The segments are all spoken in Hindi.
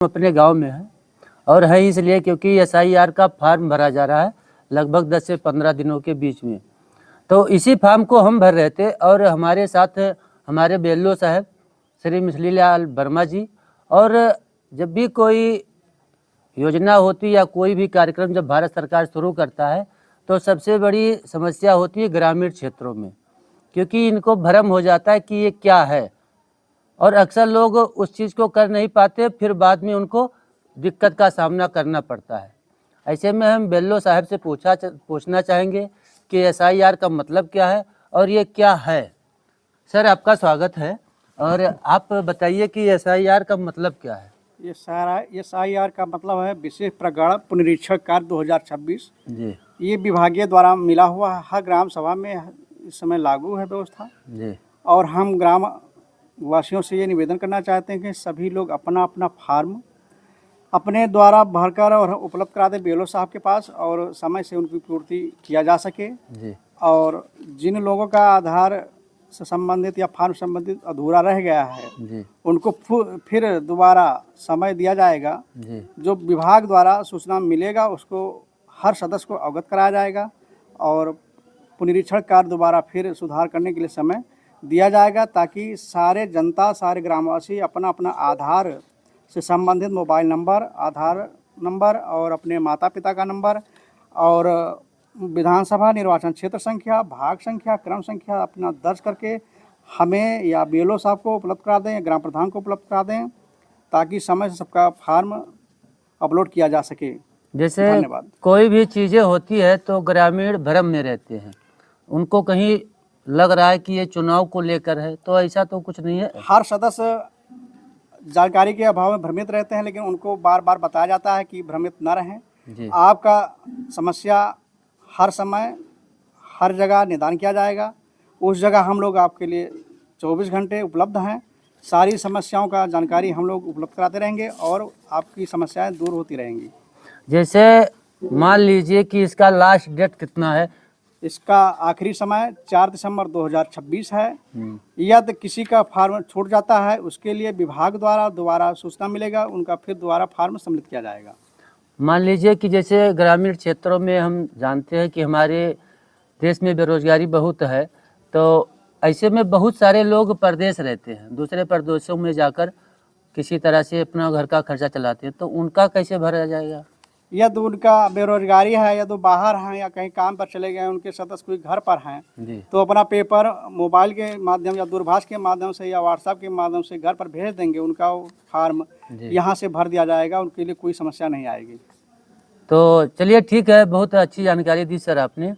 अपने गांव में है और है इसलिए क्योंकि एसआईआर का फॉर्म भरा जा रहा है लगभग 10 से 15 दिनों के बीच में। तो इसी फॉर्म को हम भर रहे थे और हमारे साथ हमारे BLO साहब श्री मिसरीलाल वर्मा जी। और जब भी कोई योजना होती या कोई भी कार्यक्रम जब भारत सरकार शुरू करता है तो सबसे बड़ी समस्या होती है ग्रामीण क्षेत्रों में, क्योंकि इनको भ्रम हो जाता है कि ये क्या है और अक्सर लोग उस चीज़ को कर नहीं पाते, फिर बाद में उनको दिक्कत का सामना करना पड़ता है। ऐसे में हम BLO साहब से पूछना चाहेंगे कि एसआईआर का मतलब क्या है और ये क्या है। सर, आपका स्वागत है और आप बताइए कि एसआईआर का मतलब क्या है। ये सारा एसआईआर का मतलब है विशेष प्रगण पुनरीक्षण कार्य 2026 जी ये विभागीय द्वारा मिला हुआ है। हर ग्राम सभा में इस समय लागू है व्यवस्था जी और हम ग्राम वासियों से ये निवेदन करना चाहते हैं कि सभी लोग अपना अपना फार्म अपने द्वारा भरकर और उपलब्ध करा दें BLO साहब के पास और समय से उनकी पूर्ति किया जा सके। जी और जिन लोगों का आधार से संबंधित या फार्म संबंधित अधूरा रह गया है जी उनको फिर दोबारा समय दिया जाएगा। जी जो विभाग द्वारा सूचना मिलेगा उसको हर सदस्य को अवगत कराया जाएगा और पुनरीक्षण कार्य दोबारा फिर सुधार करने के लिए समय दिया जाएगा, ताकि सारे जनता सारे ग्रामवासी अपना अपना आधार से संबंधित मोबाइल नंबर, आधार नंबर और अपने माता पिता का नंबर और विधानसभा निर्वाचन क्षेत्र संख्या, भाग संख्या, क्रम संख्या अपना दर्ज करके हमें या BLO साहब को उपलब्ध करा दें, ग्राम प्रधान को उपलब्ध करा दें, ताकि समय से सबका फार्म अपलोड किया जा सके। जैसे धन्यवाद। कोई भी चीज़ें होती है तो ग्रामीण भ्रम में रहते हैं, उनको कहीं लग रहा है कि ये चुनाव को लेकर है, तो ऐसा तो कुछ नहीं है। हर सदस्य जानकारी के अभाव में भ्रमित रहते हैं, लेकिन उनको बार बार बताया जाता है कि भ्रमित न रहें। जी आपका समस्या हर समय हर जगह निदान किया जाएगा। उस जगह हम लोग आपके लिए 24 घंटे उपलब्ध हैं। सारी समस्याओं का जानकारी हम लोग उपलब्ध कराते रहेंगे और आपकी समस्याएं दूर होती रहेंगी। जैसे मान लीजिए कि इसका लास्ट डेट कितना है। इसका आखिरी समय 4 दिसंबर 2026 है। यदि किसी का फार्म छूट जाता है उसके लिए विभाग द्वारा दोबारा सूचना मिलेगा, उनका फिर दोबारा फार्म सम्मिलित किया जाएगा। मान लीजिए कि जैसे ग्रामीण क्षेत्रों में हम जानते हैं कि हमारे देश में बेरोजगारी बहुत है, तो ऐसे में बहुत सारे लोग परदेश रहते हैं, दूसरे प्रदेशों में जाकर किसी तरह से अपना घर का खर्चा चलाते हैं, तो उनका कैसे भरा जाएगा। यदि उनका बेरोजगारी है या तो बाहर हैं या कहीं काम पर चले गए, उनके सदस्य कोई घर पर हैं जी तो अपना पेपर मोबाइल के माध्यम या दूरभाष के माध्यम से या व्हाट्सएप के माध्यम से घर पर भेज देंगे, उनका फार्म यहाँ से भर दिया जाएगा, उनके लिए कोई समस्या नहीं आएगी। तो चलिए ठीक है, बहुत अच्छी जानकारी दी सर आपने।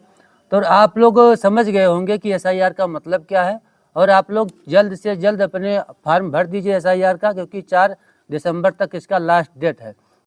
तो आप लोग समझ गए होंगे कि एसआईआर का मतलब क्या है और आप लोग जल्द से जल्द अपने फार्म भर दीजिए एसआईआर का, क्योंकि 4 दिसंबर तक इसका लास्ट डेट है।